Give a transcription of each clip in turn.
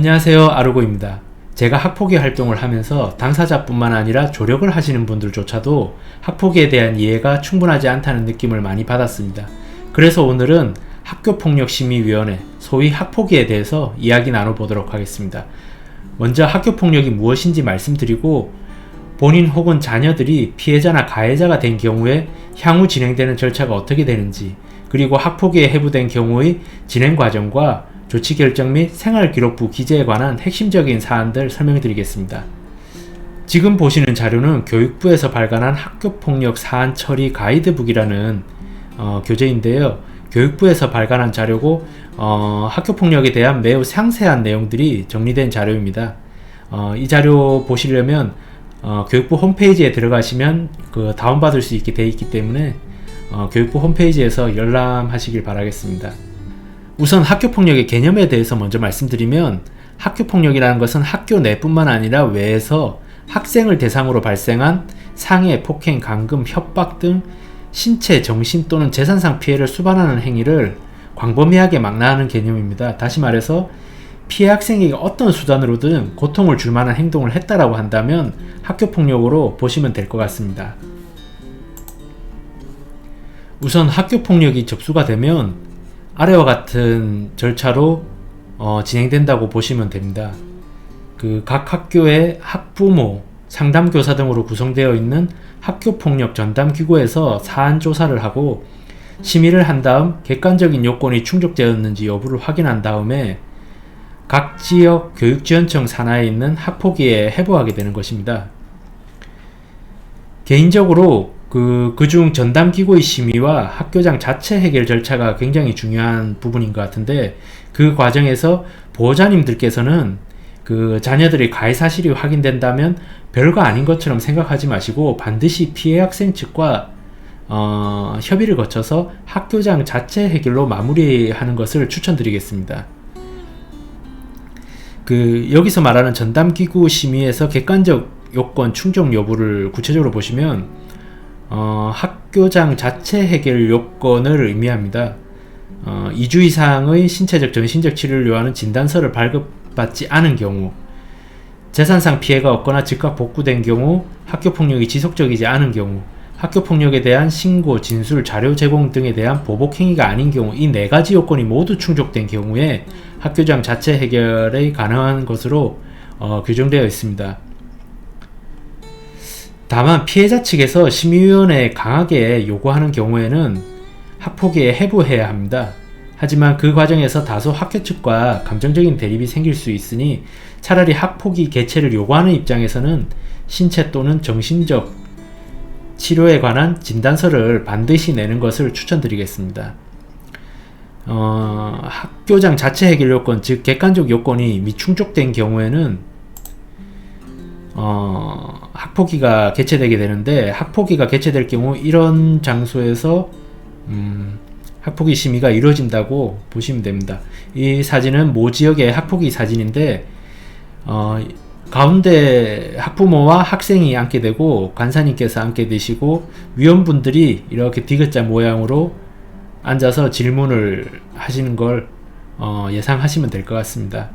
안녕하세요, 아르고입니다. 제가 학폭위 활동을 하면서 당사자뿐만 아니라 조력을 하시는 분들조차도 학폭위에 대한 이해가 충분하지 않다는 느낌을 많이 받았습니다. 그래서 오늘은 학교폭력심의위원회, 소위 학폭위에 대해서 이야기 나눠보도록 하겠습니다. 먼저 학교폭력이 무엇인지 말씀드리고, 본인 혹은 자녀들이 피해자나 가해자가 된 경우에 향후 진행되는 절차가 어떻게 되는지, 그리고 학폭위에 해부된 경우의 진행 과정과 조치 결정 및 생활기록부 기재에 관한 핵심적인 사안들 설명드리겠습니다. 지금 보시는 자료는 교육부에서 발간한 학교폭력 사안 처리 가이드북이라는 교재인데요. 교육부에서 발간한 자료고 학교폭력에 대한 매우 상세한 내용들이 정리된 자료입니다. 이 자료 보시려면 교육부 홈페이지에 들어가시면 다운받을 수 있게 되어 있기 때문에 교육부 홈페이지에서 열람하시길 바라겠습니다. 우선 학교폭력의 개념에 대해서 먼저 말씀드리면, 학교폭력이라는 것은 학교 내뿐만 아니라 외에서 학생을 대상으로 발생한 상해, 폭행, 감금, 협박 등 신체, 정신 또는 재산상 피해를 수반하는 행위를 광범위하게 망라하는 개념입니다. 다시 말해서 피해 학생에게 어떤 수단으로든 고통을 줄 만한 행동을 했다라고 한다면 학교폭력으로 보시면 될 것 같습니다. 우선 학교폭력이 접수가 되면 아래와 같은 절차로 진행된다고 보시면 됩니다. 각 학교의 학부모, 상담교사 등으로 구성되어 있는 학교폭력 전담기구에서 사안 조사를 하고 심의를 한 다음 객관적인 요건이 충족되었는지 여부를 확인한 다음에 각 지역 교육지원청 산하에 있는 학폭위에 해부하게 되는 것입니다. 개인적으로 그중 전담기구의 심의와 학교장 자체 해결 절차가 굉장히 중요한 부분인 것 같은데, 그 과정에서 보호자님들께서는 자녀들의 가해 사실이 확인된다면 별거 아닌 것처럼 생각하지 마시고 반드시 피해 학생 측과 협의를 거쳐서 학교장 자체 해결로 마무리하는 것을 추천드리겠습니다. 여기서 말하는 전담기구 심의에서 객관적 요건 충족 여부를 구체적으로 보시면 학교장 자체 해결 요건을 의미합니다. 2주 이상의 신체적, 정신적 치료를 요하는 진단서를 발급받지 않은 경우, 재산상 피해가 없거나 즉각 복구된 경우, 학교폭력이 지속적이지 않은 경우, 학교폭력에 대한 신고, 진술, 자료 제공 등에 대한 보복행위가 아닌 경우, 이 4가지 요건이 모두 충족된 경우에 학교장 자체 해결이 가능한 것으로 규정되어 있습니다. 다만 피해자 측에서 심의위원회에 강하게 요구하는 경우에는 학폭위에 해부해야 합니다. 하지만 그 과정에서 다소 학교 측과 감정적인 대립이 생길 수 있으니 차라리 학폭위 개최를 요구하는 입장에서는 신체 또는 정신적 치료에 관한 진단서를 반드시 내는 것을 추천드리겠습니다. 학교장 자체 해결 요건, 즉 객관적 요건이 미충족된 경우에는 학폭위가 개최되게 되는데, 학폭위가 개최될 경우 이런 장소에서 학폭위 심의가 이루어진다고 보시면 됩니다. 이 사진은 모 지역의 학폭위 사진인데, 가운데 학부모와 학생이 앉게 되고 간사님께서 앉게 되시고 위원분들이 이렇게 디귿자 모양으로 앉아서 질문을 하시는 걸 예상하시면 될 것 같습니다.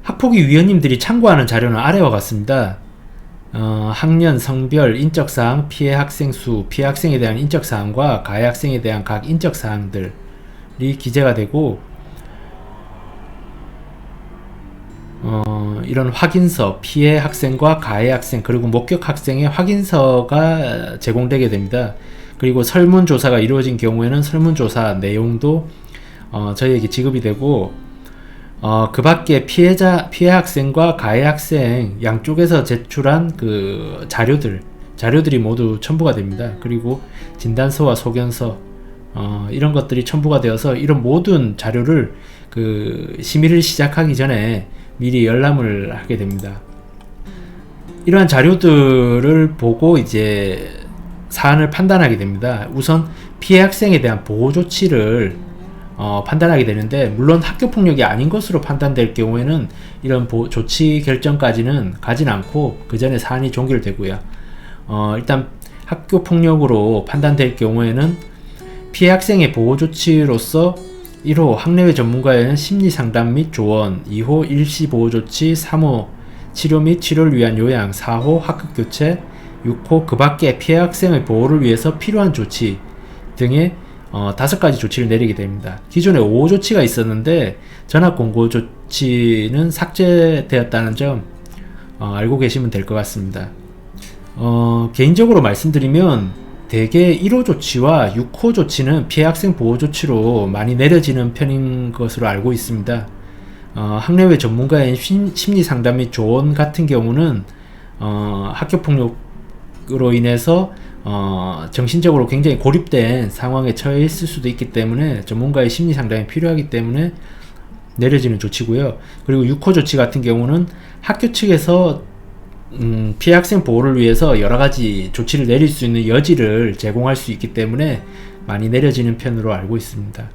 학폭위 위원님들이 참고하는 자료는 아래와 같습니다. 학년, 성별, 인적사항, 피해 학생 수, 피해 학생에 대한 인적사항과 가해 학생에 대한 각 인적사항들이 기재가 되고, 이런 확인서, 피해 학생과 가해 학생 그리고 목격 학생의 확인서가 제공되게 됩니다. 그리고 설문조사가 이루어진 경우에는 설문조사 내용도 저희에게 지급이 되고, 그 밖에 피해 학생과 가해 학생 양쪽에서 제출한 자료들이 모두 첨부가 됩니다. 그리고 진단서와 소견서, 이런 것들이 첨부가 되어서 이런 모든 자료를 심의를 시작하기 전에 미리 열람을 하게 됩니다. 이러한 자료들을 보고 이제 사안을 판단하게 됩니다. 우선 피해 학생에 대한 보호 조치를 판단하게 되는데, 물론 학교폭력이 아닌 것으로 판단될 경우에는 이런 조치 결정까지는 가진 않고 그 전에 사안이 종결되고요. 일단 학교폭력으로 판단될 경우에는 피해 학생의 보호 조치로서 1호 학내외 전문가에는 심리상담 및 조언, 2호 일시보호조치, 3호 치료 및 치료를 위한 요양, 4호 학급교체, 6호 그 밖에 피해 학생의 보호를 위해서 필요한 조치 등의 5가지 조치를 내리게 됩니다. 기존에 5호 조치가 있었는데 전학공고 조치는 삭제되었다는 점 알고 계시면 될 것 같습니다. 개인적으로 말씀드리면 대개 1호 조치와 6호 조치는 피해 학생 보호 조치로 많이 내려지는 편인 것으로 알고 있습니다. 학내외 전문가인 심리 상담 및 조언 같은 경우는 학교 폭력으로 인해서 정신적으로 굉장히 고립된 상황에 처해 있을 수도 있기 때문에 전문가의 심리 상담이 필요하기 때문에 내려지는 조치고요. 그리고 6호 조치 같은 경우는 학교 측에서 피해 학생 보호를 위해서 여러가지 조치를 내릴 수 있는 여지를 제공할 수 있기 때문에 많이 내려지는 편으로 알고 있습니다.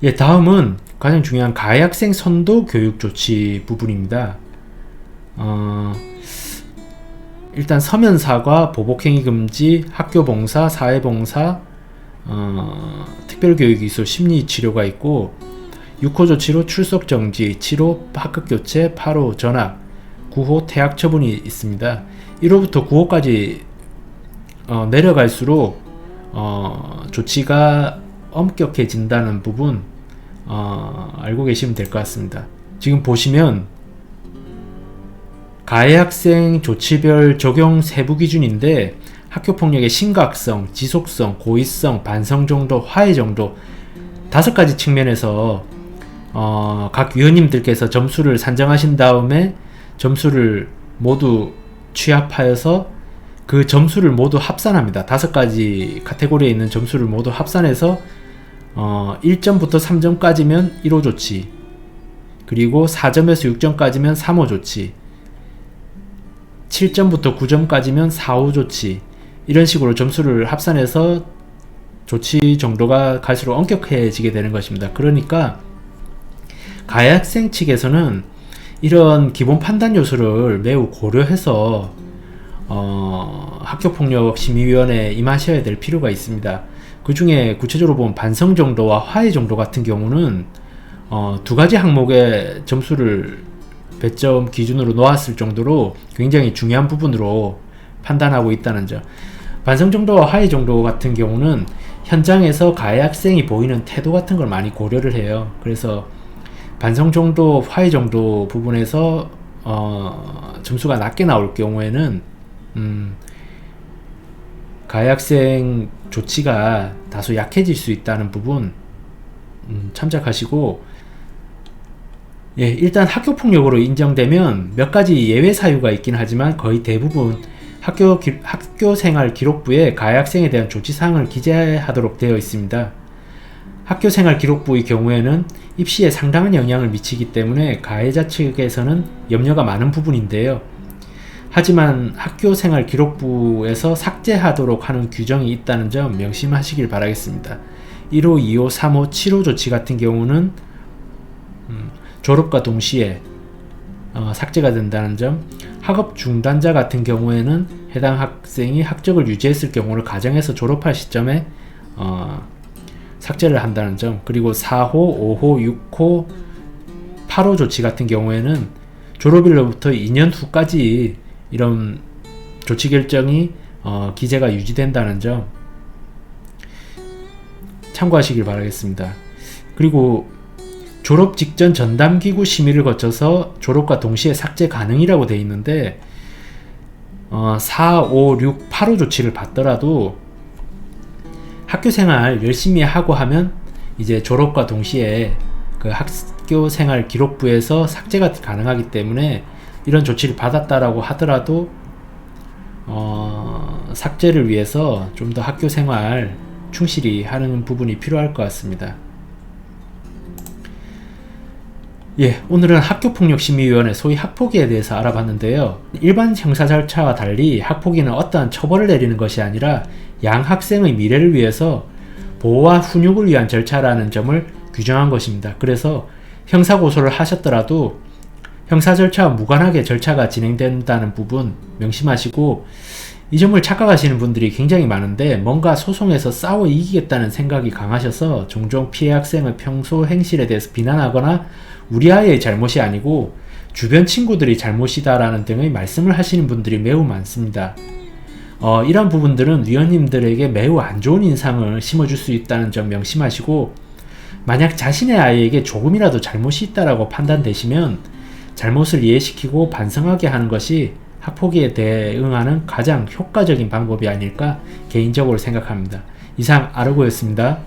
예, 다음은 가장 중요한 가해 학생 선도 교육 조치 부분입니다. 일단 서면 사과, 보복행위 금지, 학교 봉사, 사회 봉사, 특별교육 이수, 심리 치료가 있고 6호 조치로 출석 정지, 7호 학급 교체, 8호 전학, 9호 퇴학 처분이 있습니다. 1호부터 9호까지 내려갈수록 조치가 엄격해진다는 부분 알고 계시면 될 것 같습니다. 지금 보시면 가해 학생 조치별 적용 세부 기준인데 학교폭력의 심각성, 지속성, 고의성, 반성 정도, 화해 정도 5가지 측면에서 각 위원님들께서 점수를 산정하신 다음에 점수를 모두 취합하여서 그 점수를 모두 합산합니다. 5가지 카테고리에 있는 점수를 모두 합산해서 1점부터 3점까지면 1호 조치, 그리고 4점에서 6점까지면 3호 조치, 7점부터 9점까지면 4호 조치, 이런 식으로 점수를 합산해서 조치 정도가 갈수록 엄격해지게 되는 것입니다. 그러니까 가해 학생 측에서는 이런 기본 판단 요소를 매우 고려해서 학교폭력심의위원회에 임하셔야 될 필요가 있습니다. 그 중에 구체적으로 보면 반성 정도와 화해 정도 같은 경우는 2가지 항목의 점수를 배점 기준으로 놓았을 정도로 굉장히 중요한 부분으로 판단하고 있다는 점. 반성 정도와 화해 정도 같은 경우는 현장에서 가해 학생이 보이는 태도 같은 걸 많이 고려를 해요. 그래서 반성 정도, 화해 정도 부분에서 점수가 낮게 나올 경우에는 가해 학생 조치가 다소 약해질 수 있다는 부분 참작하시고, 예, 일단 학교폭력으로 인정되면 몇 가지 예외 사유가 있긴 하지만 거의 대부분 학교생활 기록부에 가해 학생에 대한 조치사항을 기재하도록 되어 있습니다. 학교생활 기록부의 경우에는 입시에 상당한 영향을 미치기 때문에 가해자 측에서는 염려가 많은 부분인데요. 하지만 학교생활 기록부에서 삭제하도록 하는 규정이 있다는 점 명심하시길 바라겠습니다. 1호, 2호, 3호, 7호 조치 같은 경우는 졸업과 동시에 삭제가 된다는 점, 학업 중단자 같은 경우에는 해당 학생이 학적을 유지했을 경우를 가정해서 졸업할 시점에 삭제를 한다는 점, 그리고 4호, 5호, 6호, 8호 조치 같은 경우에는 졸업일로부터 2년 후까지 이런 조치 결정이 기재가 유지된다는 점 참고하시길 바라겠습니다. 그리고 졸업 직전 전담기구 심의를 거쳐서 졸업과 동시에 삭제 가능이라고 되어 있는데 4, 5, 6, 8호 조치를 받더라도 학교생활 열심히 하고 하면 이제 졸업과 동시에 그 학교생활 기록부에서 삭제가 가능하기 때문에 이런 조치를 받았다라고 하더라도 삭제를 위해서 좀 더 학교생활 충실히 하는 부분이 필요할 것 같습니다. 예, 오늘은 학교폭력심의위원회 소위 학폭위에 대해서 알아봤는데요. 일반 형사 절차와 달리 학폭위는 어떠한 처벌을 내리는 것이 아니라 양 학생의 미래를 위해서 보호와 훈육을 위한 절차라는 점을 규정한 것입니다. 그래서 형사고소를 하셨더라도 형사 절차와 무관하게 절차가 진행된다는 부분 명심하시고 이 점을 착각하시는 분들이 굉장히 많은데 뭔가 소송에서 싸워 이기겠다는 생각이 강하셔서 종종 피해 학생의 평소 행실에 대해서 비난하거나 우리 아이의 잘못이 아니고 주변 친구들이 잘못이다라는 등의 말씀을 하시는 분들이 매우 많습니다. 이런 부분들은 위원님들에게 매우 안 좋은 인상을 심어줄 수 있다는 점 명심하시고, 만약 자신의 아이에게 조금이라도 잘못이 있다라고 판단되시면 잘못을 이해시키고 반성하게 하는 것이 학폭에 대응하는 가장 효과적인 방법이 아닐까 개인적으로 생각합니다. 이상 아르고였습니다.